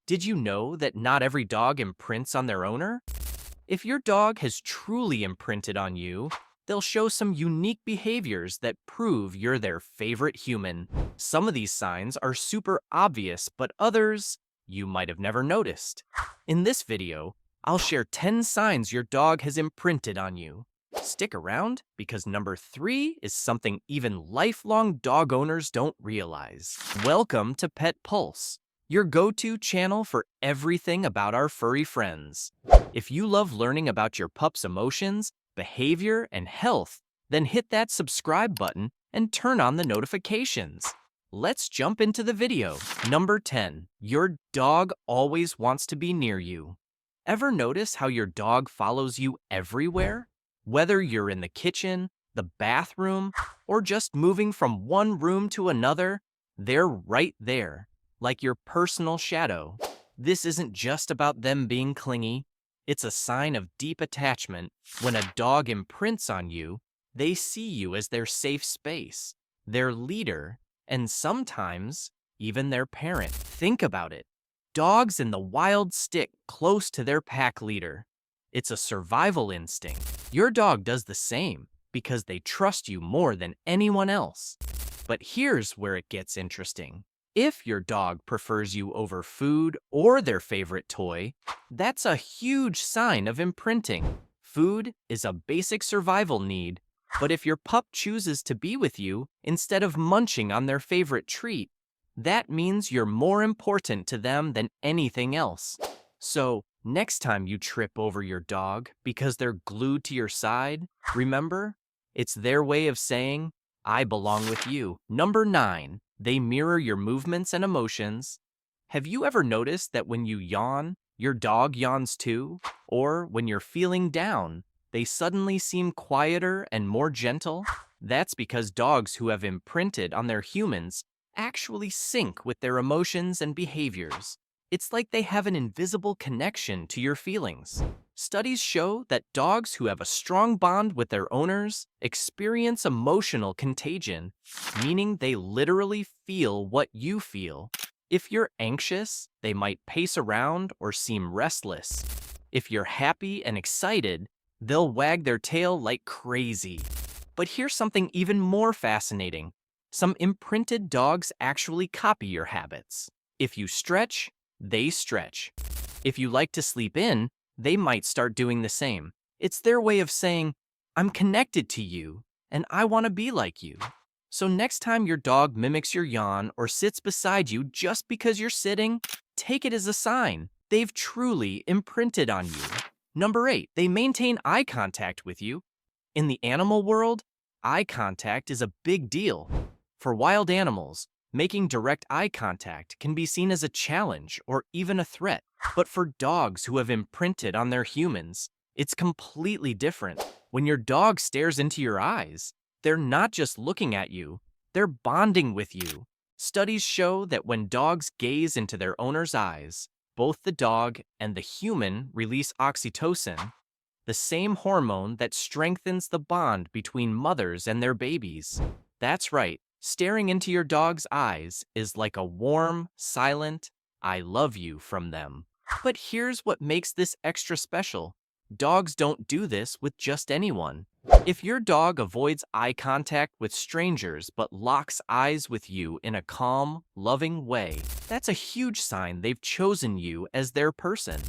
Did you know that not every dog imprints on their owner? If your dog has truly imprinted on you, they'll show some unique behaviors that prove you're their favorite human. Some of these signs are super obvious, but others you might have never noticed. In this video, I'll share 10 signs your dog has imprinted on you. Stick around because number 3 is something even lifelong dog owners don't realize. Welcome to Pet Pulse, your go-to channel for everything about our furry friends. If you love learning about your pup's emotions, behavior, and health, then hit that subscribe button and turn on the notifications. Let's jump into the video. Number 10. Your dog always wants to be near you. Ever notice how your dog follows you everywhere? Whether you're in the kitchen, the bathroom, or just moving from one room to another, they're right there, like your personal shadow. This isn't just about them being clingy. It's a sign of deep attachment. When a dog imprints on you, they see you as their safe space, their leader, and sometimes even their parent. Think about it. Dogs in the wild stick close to their pack leader. It's a survival instinct. Your dog does the same because they trust you more than anyone else. But here's where it gets interesting. If your dog prefers you over food or their favorite toy, that's a huge sign of imprinting. Food is a basic survival need, but if your pup chooses to be with you instead of munching on their favorite treat, that means you're more important to them than anything else. So, next time you trip over your dog because they're glued to your side, remember, it's their way of saying, I belong with you. Number 9. They mirror your movements and emotions. Have you ever noticed that when you yawn, your dog yawns too? Or when you're feeling down, they suddenly seem quieter and more gentle? That's because dogs who have imprinted on their humans actually sync with their emotions and behaviors. It's like they have an invisible connection to your feelings. Studies show that dogs who have a strong bond with their owners experience emotional contagion, meaning they literally feel what you feel. If you're anxious, they might pace around or seem restless. If you're happy and excited, they'll wag their tail like crazy. But here's something even more fascinating. Some imprinted dogs actually copy your habits. If you stretch, they stretch. If you like to sleep in, they might start doing the same. It's their way of saying, I'm connected to you, and I want to be like you. So next time your dog mimics your yawn or sits beside you just because you're sitting, take it as a sign. They've truly imprinted on you. Number 8, they maintain eye contact with you. In the animal world, eye contact is a big deal. For wild animals, making direct eye contact can be seen as a challenge or even a threat. But for dogs who have imprinted on their humans, it's completely different. When your dog stares into your eyes, they're not just looking at you, they're bonding with you. Studies show that when dogs gaze into their owner's eyes, both the dog and the human release oxytocin, the same hormone that strengthens the bond between mothers and their babies. That's right. Staring into your dog's eyes is like a warm, silent, I love you from them. But here's what makes this extra special. Dogs don't do this with just anyone. If your dog avoids eye contact with strangers but locks eyes with you in a calm, loving way, that's a huge sign they've chosen you as their person.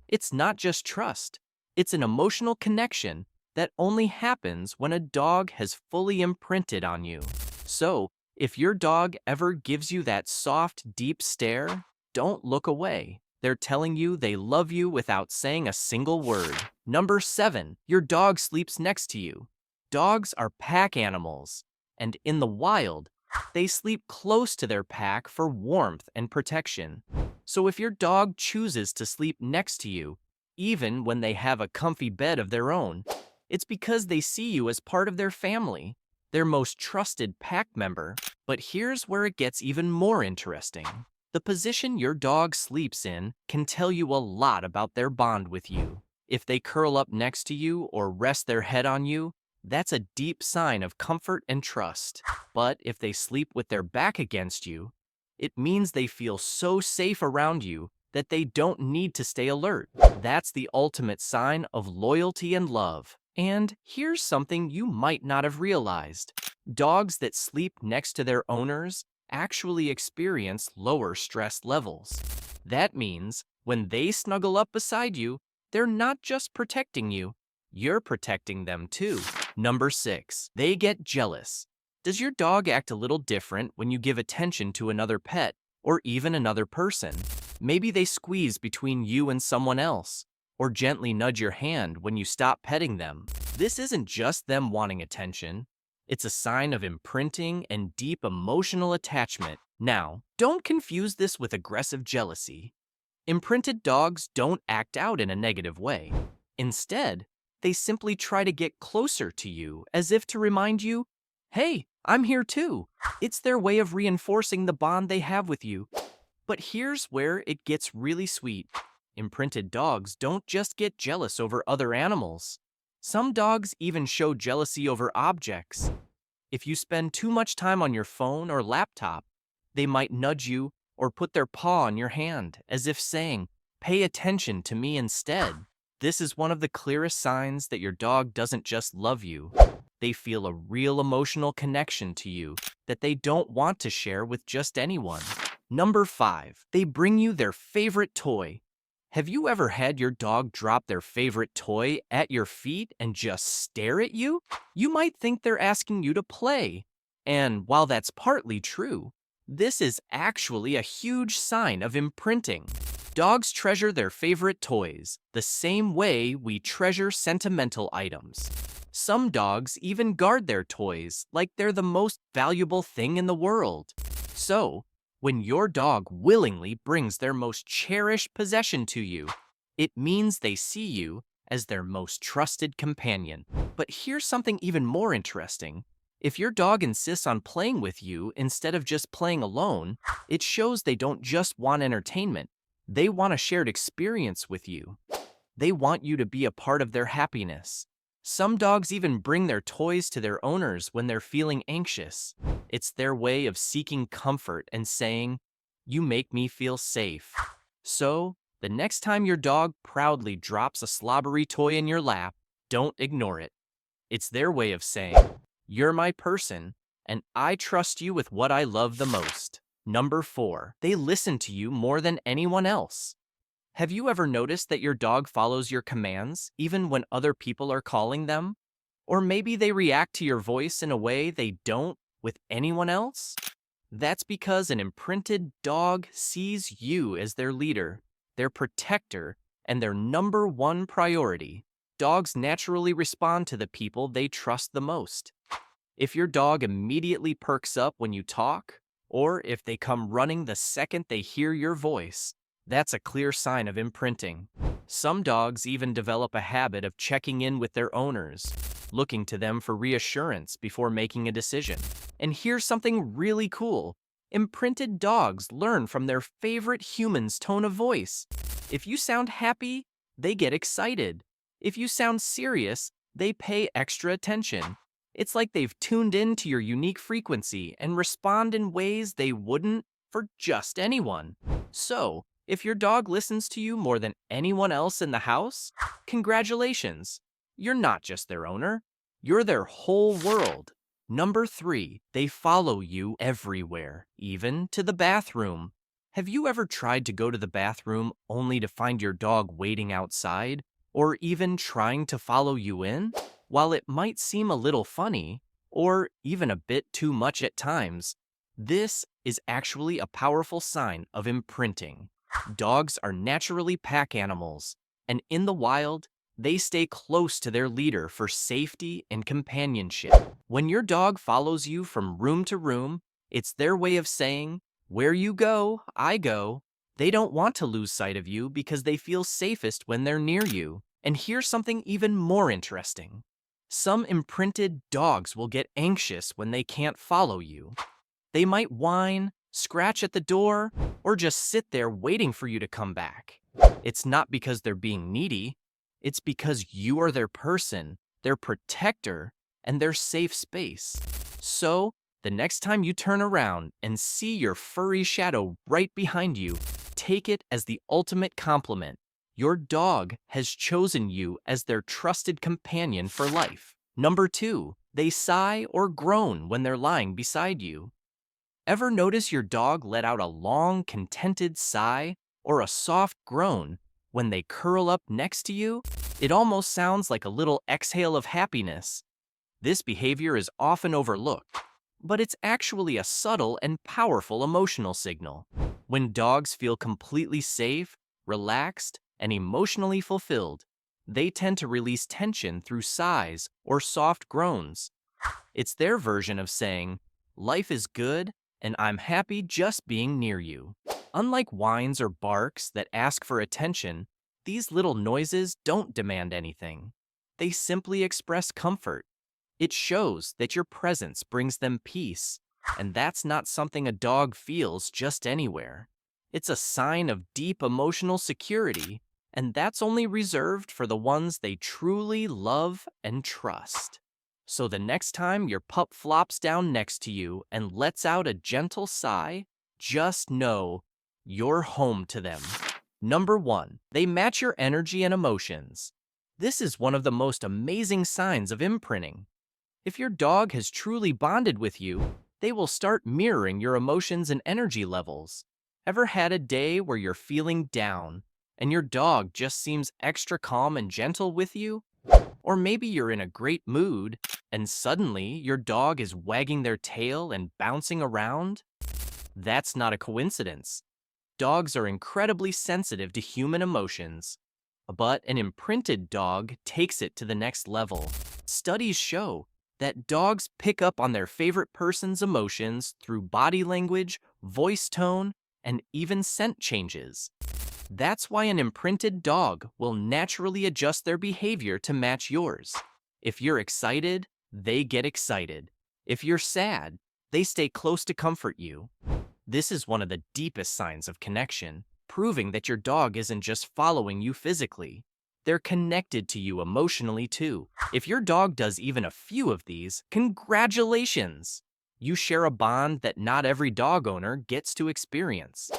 It's not just trust. It's an emotional connection that only happens when a dog has fully imprinted on you. So, if your dog ever gives you that soft, deep stare, don't look away. They're telling you they love you without saying a single word. Number 7, your dog sleeps next to you. Dogs are pack animals, and in the wild, they sleep close to their pack for warmth and protection. So if your dog chooses to sleep next to you, even when they have a comfy bed of their own, it's because they see you as part of their family, their most trusted pack member. But here's where it gets even more interesting. The position your dog sleeps in can tell you a lot about their bond with you. If they curl up next to you or rest their head on you, that's a deep sign of comfort and trust. But if they sleep with their back against you, it means they feel so safe around you that they don't need to stay alert. That's the ultimate sign of loyalty and love. And here's something you might not have realized. Dogs that sleep next to their owners actually experience lower stress levels. That means when they snuggle up beside you, they're not just protecting you, you're protecting them too. Number 6, they get jealous. Does your dog act a little different when you give attention to another pet or even another person? Maybe they squeeze between you and someone else, or gently nudge your hand when you stop petting them. This isn't just them wanting attention. It's a sign of imprinting and deep emotional attachment. Now, don't confuse this with aggressive jealousy. Imprinted dogs don't act out in a negative way. Instead, they simply try to get closer to you as if to remind you, hey, I'm here too. It's their way of reinforcing the bond they have with you. But here's where it gets really sweet. Imprinted dogs don't just get jealous over other animals. Some dogs even show jealousy over objects. If you spend too much time on your phone or laptop, they might nudge you or put their paw on your hand, as if saying, pay attention to me instead. This is one of the clearest signs that your dog doesn't just love you. They feel a real emotional connection to you that they don't want to share with just anyone. Number 5, they bring you their favorite toy. Have you ever had your dog drop their favorite toy at your feet and just stare at you? You might think they're asking you to play. And while that's partly true, this is actually a huge sign of imprinting. Dogs treasure their favorite toys the same way we treasure sentimental items. Some dogs even guard their toys like they're the most valuable thing in the world. So, when your dog willingly brings their most cherished possession to you, it means they see you as their most trusted companion. But here's something even more interesting. If your dog insists on playing with you instead of just playing alone, it shows they don't just want entertainment. They want a shared experience with you. They want you to be a part of their happiness. Some dogs even bring their toys to their owners when they're feeling anxious. It's their way of seeking comfort and saying, you make me feel safe. So, the next time your dog proudly drops a slobbery toy in your lap, don't ignore it. It's their way of saying, you're my person, and I trust you with what I love the most. Number 4, they listen to you more than anyone else. Have you ever noticed that your dog follows your commands even when other people are calling them? Or maybe they react to your voice in a way they don't with anyone else? That's because an imprinted dog sees you as their leader, their protector, and their number one priority. Dogs naturally respond to the people they trust the most. If your dog immediately perks up when you talk, or if they come running the second they hear your voice, that's a clear sign of imprinting. Some dogs even develop a habit of checking in with their owners, looking to them for reassurance before making a decision. And here's something really cool. Imprinted dogs learn from their favorite human's tone of voice. If you sound happy, they get excited. If you sound serious, they pay extra attention. It's like they've tuned in to your unique frequency and respond in ways they wouldn't for just anyone. So, if your dog listens to you more than anyone else in the house, congratulations. You're not just their owner, you're their whole world. Number 3, they follow you everywhere, even to the bathroom. Have you ever tried to go to the bathroom only to find your dog waiting outside, or even trying to follow you in? While it might seem a little funny, or even a bit too much at times, this is actually a powerful sign of imprinting. Dogs are naturally pack animals, and in the wild, they stay close to their leader for safety and companionship. When your dog follows you from room to room, it's their way of saying, where you go, I go. They don't want to lose sight of you because they feel safest when they're near you. And here's something even more interesting. Some imprinted dogs will get anxious when they can't follow you. They might whine, scratch at the door, or just sit there waiting for you to come back. It's not because they're being needy. It's because you are their person, their protector, and their safe space. So, The next time you turn around and see your furry shadow right behind you, take it as the ultimate compliment. Your dog has chosen you as their trusted companion for life. Number 2, they sigh or groan when they're lying beside you. Ever notice your dog let out a long, contented sigh or a soft groan when they curl up next to you? It almost sounds like a little exhale of happiness. This behavior is often overlooked, but it's actually a subtle and powerful emotional signal. When dogs feel completely safe, relaxed, and emotionally fulfilled, they tend to release tension through sighs or soft groans. It's their version of saying, "Life is good, and I'm happy just being near you." Unlike whines or barks that ask for attention, these little noises don't demand anything. They simply express comfort. It shows that your presence brings them peace, and that's not something a dog feels just anywhere. It's a sign of deep emotional security, and that's only reserved for the ones they truly love and trust. So the next time your pup flops down next to you and lets out a gentle sigh, just know you're home to them. Number 1, they match your energy and emotions. This is one of the most amazing signs of imprinting. If your dog has truly bonded with you, they will start mirroring your emotions and energy levels. Ever had a day where you're feeling down and your dog just seems extra calm and gentle with you? Or maybe you're in a great mood and suddenly your dog is wagging their tail and bouncing around? That's not a coincidence. Dogs are incredibly sensitive to human emotions, but an imprinted dog takes it to the next level. Studies show that dogs pick up on their favorite person's emotions through body language, voice tone, and even scent changes. That's why an imprinted dog will naturally adjust their behavior to match yours. If you're excited, they get excited. If you're sad, they stay close to comfort you. This is one of the deepest signs of connection, proving that your dog isn't just following you physically. They're connected to you emotionally too. If your dog does even a few of these, congratulations! You share a bond that not every dog owner gets to experience.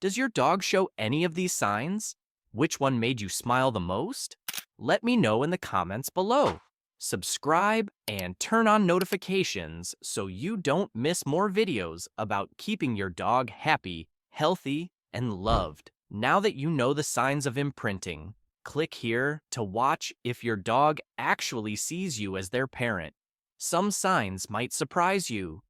Does your dog show any of these signs? Which one made you smile the most? Let me know in the comments below. Subscribe and turn on notifications so you don't miss more videos about keeping your dog happy, healthy, and loved. Now that you know the signs of imprinting, click here to watch if your dog actually sees you as their parent. Some signs might surprise you.